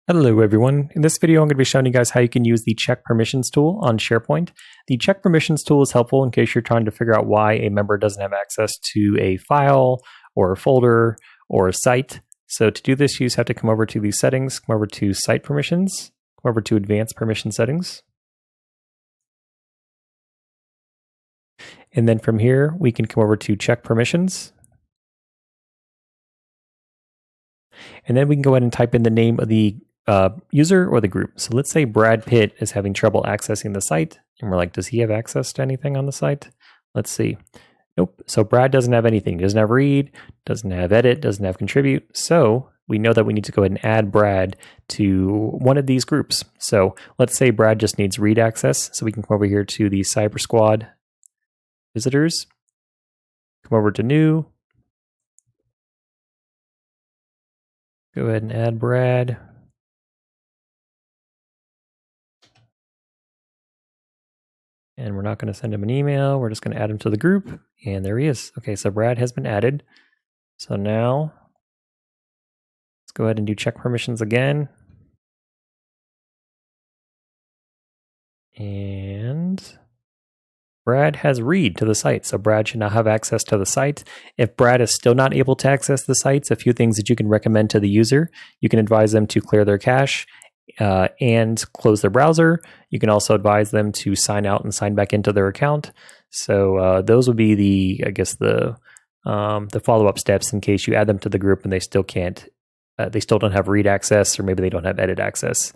Hello everyone. In this video I'm going to be showing you guys how you can use the check permissions tool on SharePoint. The check permissions tool is helpful in case you're trying to figure out why a member doesn't have access to a file or a folder or a site. So to do this, you just have to come over to the settings, come over to site permissions, come over to advanced permission settings. And then from here, we can come over to check permissions. And then we can go ahead and type in the name of the user or the group. So let's say Brad Pitt is having trouble accessing the site. And we're like, does he have access to anything on the site? Let's see. Nope. So Brad doesn't have anything. He doesn't have read, doesn't have edit, doesn't have contribute. So we know that we need to go ahead and add Brad to one of these groups. So let's say Brad just needs read access. So we can come over here to the Cyber Squad visitors, come over to new, go ahead and add Brad. And we're not going to send him an email. We're just going to add him to the group. And there he is. Okay, so Brad has been added. So now let's go ahead and do check permissions again. And Brad has read to the site. So Brad should now have access to the site. If Brad is still not able to access the sites, a few things that you can recommend to the user. You can advise them to clear their cache and close their browser. You can also advise them to sign out and sign back into their account. So those would be the follow-up steps in case you add them to the group and they still don't have read access, or maybe they don't have edit access.